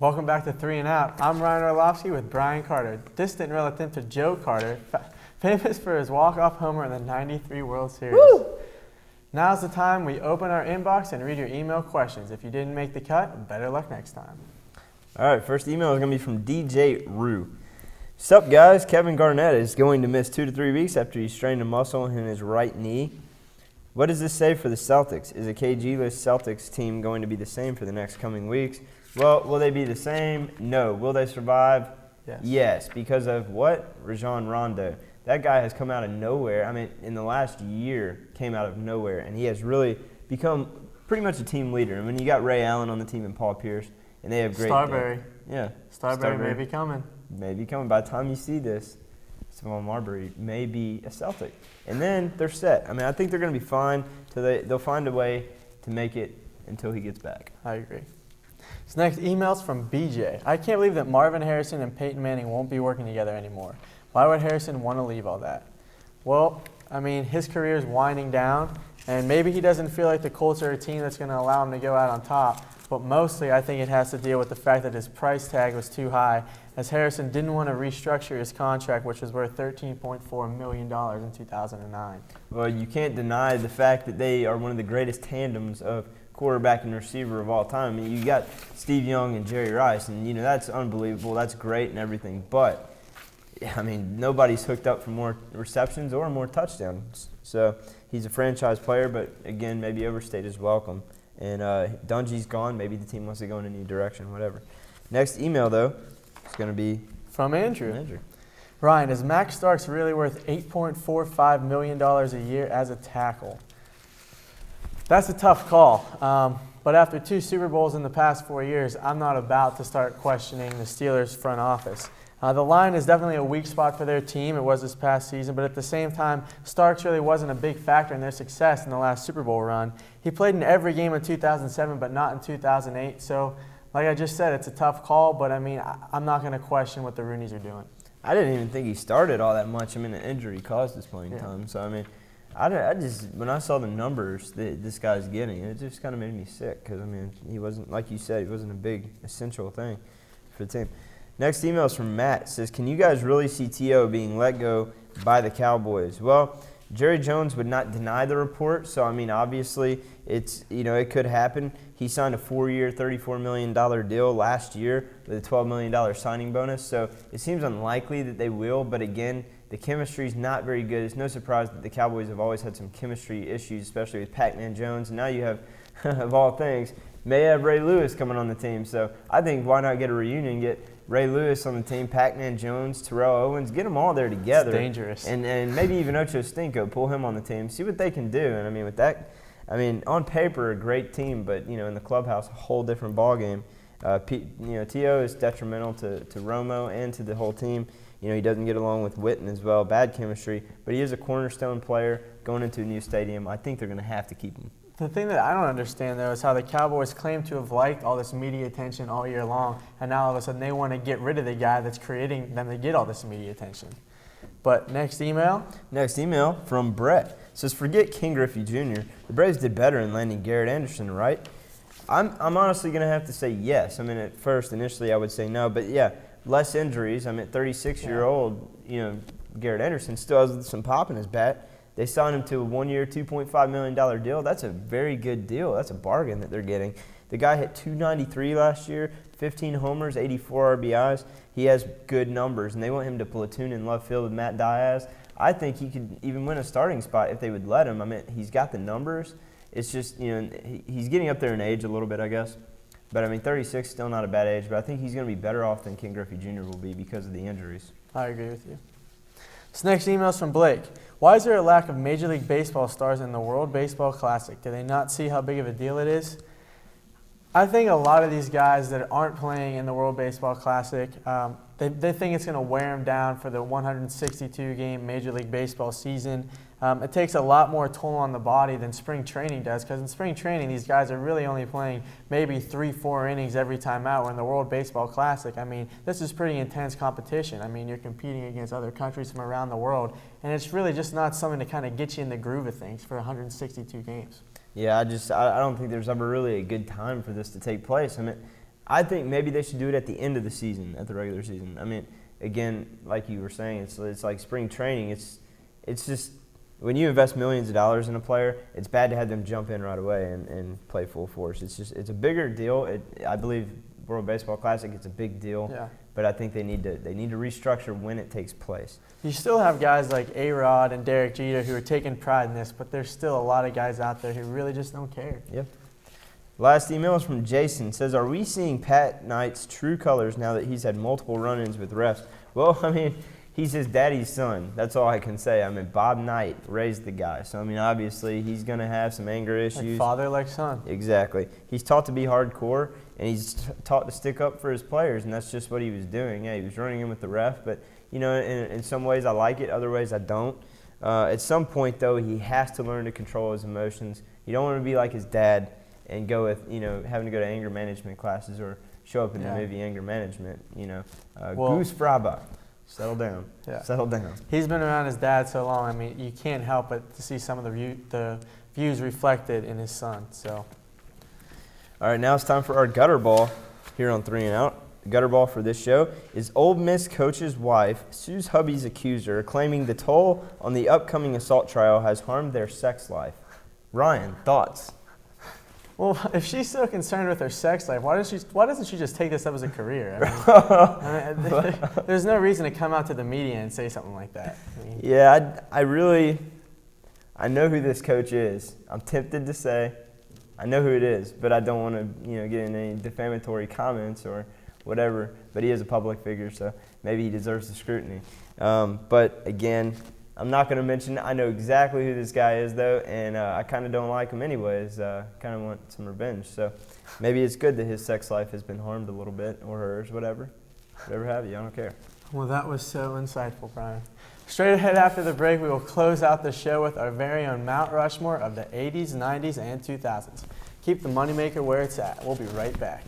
Welcome back to 3 and Out. I'm Ryan Orlovsky with Brian Carter, distant relative to Joe Carter, famous for his walk-off homer in the '93 World Series. Woo! Now's the time we open our inbox and read your email questions. If you didn't make the cut, better luck next time. All right, first email is going to be from DJ Rue. Sup, guys? Kevin Garnett is going to miss 2 to 3 weeks after he strained a muscle in his right knee. What does this say for the Celtics? Is a KG-less Celtics team going to be the same for the next coming weeks? Well, will they be the same? No. Will they survive? Yes. Because of what? Rajon Rondo. That guy has come out of nowhere. I mean, in the last year, came out of nowhere, and he has really become pretty much a team leader. I mean, you got Ray Allen on the team and Paul Pierce, and they have great Starberry. Yeah. Starberry may be coming. Maybe coming. By the time you see this, Stephon Marbury may be a Celtic. And then they're set. I mean, I think they're going to be fine. So they'll find a way to make it until he gets back. I agree. This next email's from BJ. I can't believe that Marvin Harrison and Peyton Manning won't be working together anymore. Why would Harrison want to leave all that? Well, I mean, his career is winding down, and maybe he doesn't feel like the Colts are a team that's going to allow him to go out on top. But mostly, I think it has to deal with the fact that his price tag was too high, as Harrison didn't want to restructure his contract, which was worth $13.4 million in 2009. Well, you can't deny the fact that they are one of the greatest tandems of quarterback and receiver of all time. I mean, you got Steve Young and Jerry Rice, and, you know, that's unbelievable. That's great and everything. But, I mean, nobody's hooked up for more receptions or more touchdowns. So he's a franchise player, but, again, maybe overstayed his welcome. And Dungy's gone. Maybe the team wants to go in a new direction, whatever. Next email, though, is going to be from Andrew. Ryan, is Max Starks really worth $8.45 million a year as a tackle? That's a tough call. But after 2 Super Bowls in the past 4 years, I'm not about to start questioning the Steelers' front office. The line is definitely a weak spot for their team. It was this past season, but at the same time, Starks really wasn't a big factor in their success in the last Super Bowl run. He played in every game in 2007, but not in 2008. So, like I just said, it's a tough call, but I mean, I'm not going to question what the Rooneys are doing. I didn't even think he started all that much. I mean, an injury caused his playing time. So, I mean, I just, when I saw the numbers that this guy's getting, it just kind of made me sick because, I mean, he wasn't, like you said, he wasn't a big essential thing for the team. Next email is from Matt. It says, can you guys really see T.O. being let go by the Cowboys? Well, Jerry Jones would not deny the report, so, I mean, obviously, it's, you know, it could happen. He signed a 4-year, $34 million deal last year with a $12 million signing bonus, so it seems unlikely that they will, but again, the chemistry is not very good. It's no surprise that the Cowboys have always had some chemistry issues, especially with Pac-Man Jones, and now you have, of all things, may have Ray Lewis coming on the team, so I think why not get a reunion, get Ray Lewis on the team, Pac-Man Jones, Terrell Owens, get them all there together. It's dangerous. And maybe even Ocho Stinko, pull him on the team, see what they can do. And, I mean, with that, I mean, on paper, a great team, but, you know, in the clubhouse, a whole different ballgame. You know, T.O. is detrimental to Romo and to the whole team. You know, he doesn't get along with Witten as well, bad chemistry, but he is a cornerstone player going into a new stadium. I think they're going to have to keep him. The thing that I don't understand, though, is how the Cowboys claim to have liked all this media attention all year long, and now all of a sudden they want to get rid of the guy that's creating them to get all this media attention. But next email? Next email from Brett. It says, forget King Griffey Jr. The Braves did better in landing Garret Anderson, right? I'm honestly going to have to say yes. I mean, at first, initially, I would say no. But, yeah, less injuries. I mean, 36-year-old, you know, Garret Anderson still has some pop in his bat. They signed him to a 1-year, $2.5 million deal. That's a very good deal. That's a bargain that they're getting. The guy hit .293 last year, 15 homers, 84 RBIs. He has good numbers, and they want him to platoon in left field with Matt Diaz. I think he could even win a starting spot if they would let him. I mean, he's got the numbers. It's just, you know, he's getting up there in age a little bit, I guess. But, I mean, 36 is still not a bad age, but I think he's going to be better off than King Griffey Jr. will be because of the injuries. I agree with you. This next email is from Blake. Why is there a lack of Major League Baseball stars in the World Baseball Classic? Do they not see how big of a deal it is? I think a lot of these guys that aren't playing in the World Baseball Classic, they think it's going to wear them down for the 162-game Major League Baseball season. It takes a lot more toll on the body than spring training does, because in spring training, these guys are really only playing maybe 3-4 innings every time out. Where in the World Baseball Classic, I mean, this is pretty intense competition. I mean, you're competing against other countries from around the world, and it's really just not something to kind of get you in the groove of things for 162 games. Yeah, I don't think there's ever really a good time for this to take place. I mean, I think maybe they should do it at the end of the season, at the regular season. I mean, again, like you were saying, it's like spring training. It's just when you invest millions of dollars in a player, it's bad to have them jump in right away and play full force. It's a bigger deal. I believe World Baseball Classic, it's a big deal. Yeah. But I think they need to restructure when it takes place. You still have guys like A-Rod and Derek Jeter who are taking pride in this, but there's still a lot of guys out there who really just don't care. Yep. Last email is from Jason. Says, are we seeing Pat Knight's true colors now that he's had multiple run-ins with refs? Well, I mean, he's his daddy's son. That's all I can say. I mean, Bob Knight raised the guy. So, I mean, obviously, he's going to have some anger issues. Like father, like son. Exactly. He's taught to be hardcore, and he's taught to stick up for his players, and that's just what he was doing. Yeah, he was running in with the ref, but, you know, in some ways I like it, other ways I don't. At some point, though, he has to learn to control his emotions. You don't want to be like his dad and go with, you know, having to go to anger management classes or show up in the movie Anger Management, you know. Goose Freibach. Settle down. Yeah. Settle down. He's been around his dad so long. I mean, you can't help but to see some of the views reflected in his son. So, all right, now it's time for our gutter ball here on 3 and Out. The gutter ball for this show is Ole Miss coach's wife sues hubby's accuser, claiming the toll on the upcoming assault trial has harmed their sex life. Ryan, thoughts? Well, if she's so concerned with her sex life, why doesn't she just take this up as a career? I mean, there's no reason to come out to the media and say something like that. I mean, yeah, I know who this coach is. I'm tempted to say I know who it is, but I don't want to, get in any defamatory comments or whatever. But he is a public figure, so maybe he deserves the scrutiny. But again, I'm not going to mention it. I know exactly who this guy is, though, and I kind of don't like him anyways. Kind of want some revenge. So maybe it's good that his sex life has been harmed a little bit, or hers, whatever. Whatever have you. I don't care. Well, that was so insightful, Brian. Straight ahead after the break, we will close out the show with our very own Mount Rushmore of the 80s, 90s, and 2000s. Keep the moneymaker where it's at. We'll be right back.